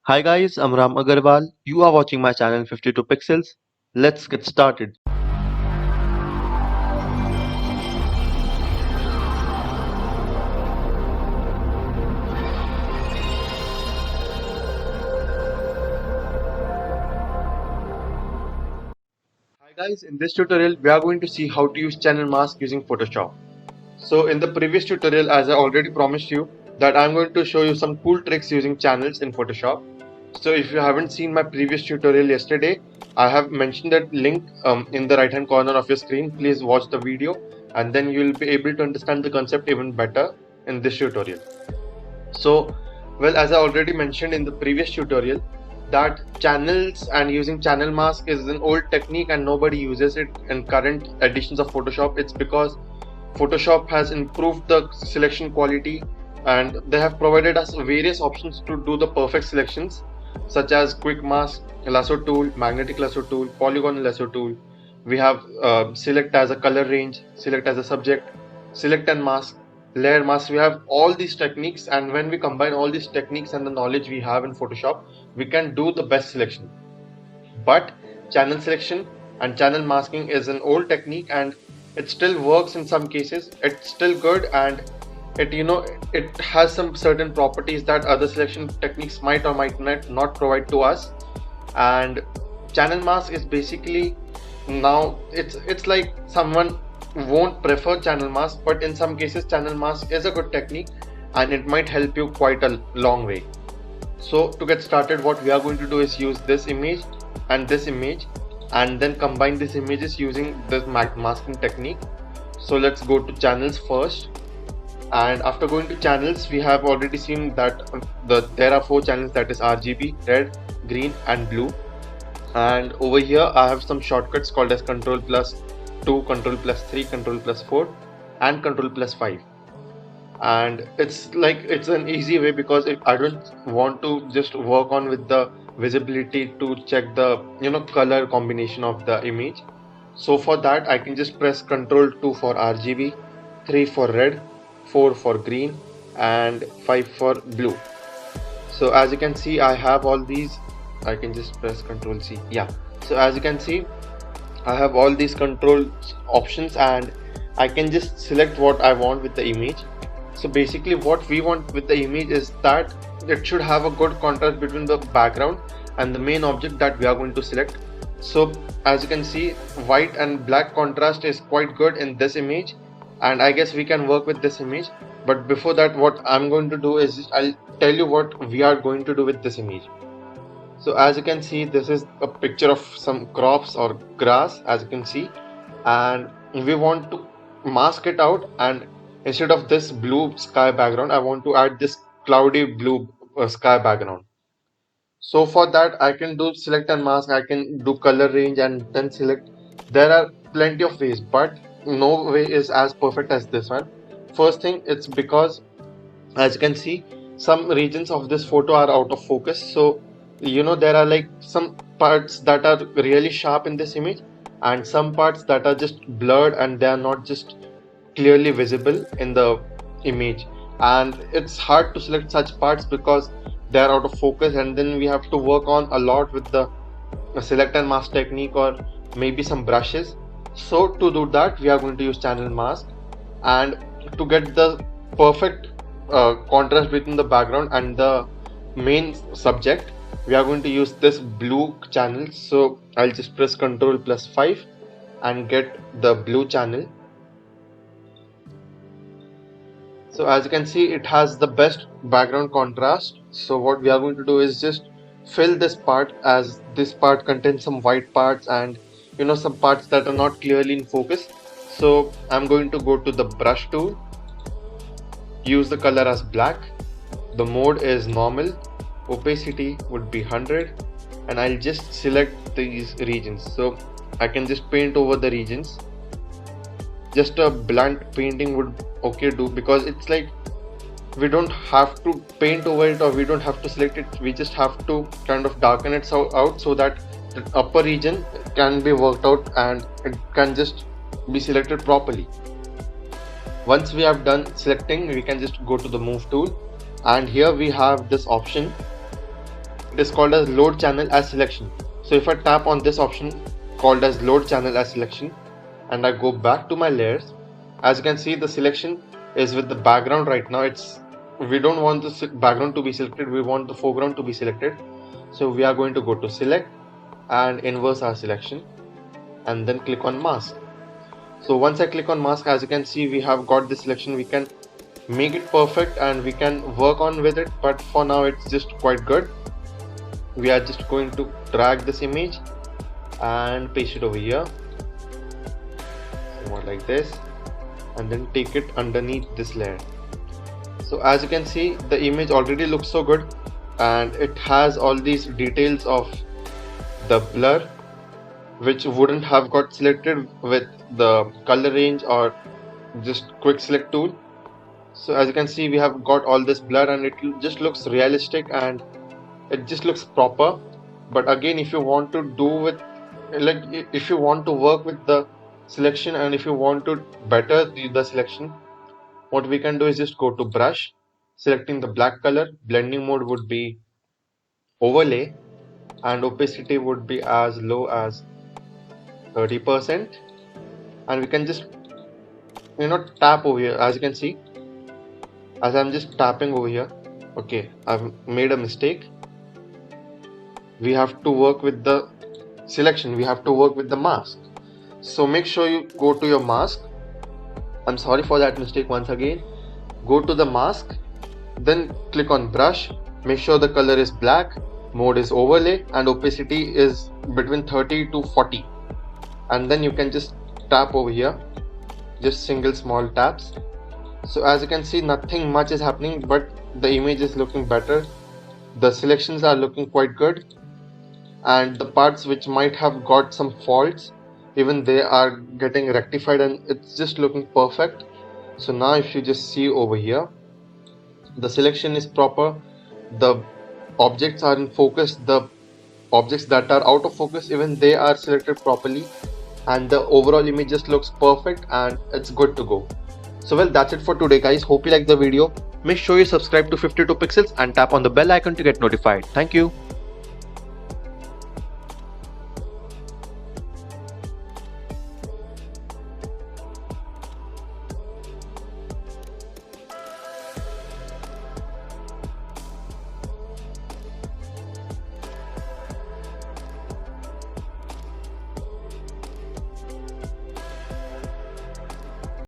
Hi guys, I'm Ram Agarwal. You are watching my channel 52 Pixels. Let's get started. Hi guys, in this tutorial we are going to see how to use channel mask using Photoshop. So in the previous tutorial, as I already promised you, that I'm going to show you some cool tricks using channels in Photoshop. So if you haven't seen my previous tutorial yesterday, I have mentioned that link in the right hand corner of your screen. Please watch the video and then you will be able to understand the concept even better in this tutorial. So, well, as I already mentioned in the previous tutorial, that channels and using channel mask is an old technique and nobody uses it in current editions of Photoshop. It's because Photoshop has improved the selection quality and they have provided us various options to do the perfect selections, such as quick mask, lasso tool, magnetic lasso tool, polygon lasso tool. We have select as a color range, select as a subject, select and mask, layer mask. We have all these techniques, and when we combine all these techniques and the knowledge we have in Photoshop, we can do the best selection. But channel selection and channel masking is an old technique and it still works in some cases. It's still good, and it has some certain properties that other selection techniques might or might not provide to us. And channel mask is basically, now it's like someone won't prefer channel mask, but in some cases channel mask is a good technique and it might help you quite a long way. So to get started, what we are going to do is use this image and this image and then combine these images using this masking technique. So let's go to channels first, and after going to channels, we have already seen that there are four channels, that is RGB, red, green and blue. And over here I have some shortcuts called as Control plus 2, Control plus 3, Control plus 4 and Control plus 5. And it's an easy way, because if I don't want to just work on with the visibility to check the color combination of the image, so for that I can just press Control 2 for RGB, 3 for red, 4 for green and 5 for blue. So as you can see, I have all these. I can just press Control C. Yeah, so as you can see, I have all these control options and I can just select what I want with the image. So basically what we want with the image is that it should have a good contrast between the background and the main object that we are going to select. So as you can see, white and black contrast is quite good in this image, and I guess we can work with this image. But before that, what I'm going to do is I'll tell you what we are going to do with this image. So as you can see, this is a picture of some crops or grass, as you can see, and we want to mask it out, and instead of this blue sky background, I want to add this cloudy blue sky background. So for that I can do select and mask, I can do color range and then select. There are plenty of ways, but no way is as perfect as this one. First thing, it's because as you can see, some regions of this photo are out of focus. So there are like some parts that are really sharp in this image and some parts that are just blurred and they are not just clearly visible in the image, and it's hard to select such parts because they are out of focus, and then we have to work on a lot with the select and mask technique or maybe some brushes. So to do that, we are going to use channel mask, and to get the perfect contrast between the background and the main subject, we are going to use this blue channel. So I'll just press Ctrl plus 5 and get the blue channel. So as you can see, it has the best background contrast. So what we are going to do is just fill this part, as this part contains some white parts and some parts that are not clearly in focus. So I'm going to go to the brush tool, use the color as black, the mode is normal, opacity would be 100, and I'll just select these regions. So I can just paint over the regions. Just a blunt painting would okay do, because it's like we don't have to paint over it or we don't have to select it, we just have to kind of darken it out so that the upper region can be worked out and it can just be selected properly. Once we have done selecting, we can just go to the move tool, and here we have this option it is called as load channel as selection. So if I tap on this option called as load channel as selection and I go back to my layers, as you can see the selection is with the background right now. We don't want the background to be selected, we want the foreground to be selected. So we are going to go to select and inverse our selection and then click on mask. So once I click on mask, as you can see we have got this selection. We can make it perfect and we can work on with it, but for now it's just quite good. We are just going to drag this image and paste it over here, somewhat like this, and then take it underneath this layer. So as you can see the image already looks so good and it has all these details of the blur which wouldn't have got selected with the color range or just quick select tool. So as you can see we have got all this blur and it just looks realistic and it just looks proper. But again, if you want to do with if you want to work with the selection and if you want to better the selection, what we can do is just go to brush, selecting the black color, blending mode would be overlay, and opacity would be as low as 30%, and we can just tap over here. As you can see, as I'm just tapping over here, okay, I've made a mistake. We have to work with the selection, we have to work with the mask. So make sure you go to your mask. I'm sorry for that mistake once again. Go to the mask, then click on brush, make sure the color is black, mode is overlay, and opacity is between 30 to 40, and then you can just tap over here, just single small taps. So as you can see nothing much is happening, but the image is looking better, the selections are looking quite good, and the parts which might have got some faults, even they are getting rectified and it's just looking perfect. So now if you just see over here, the selection is proper, the objects are in focus, the objects that are out of focus, even they are selected properly, and the overall image just looks perfect and it's good to go. So well, that's it for today guys. Hope you liked the video. Make sure you subscribe to 52 Pixels and tap on the bell icon to get notified. Thank you.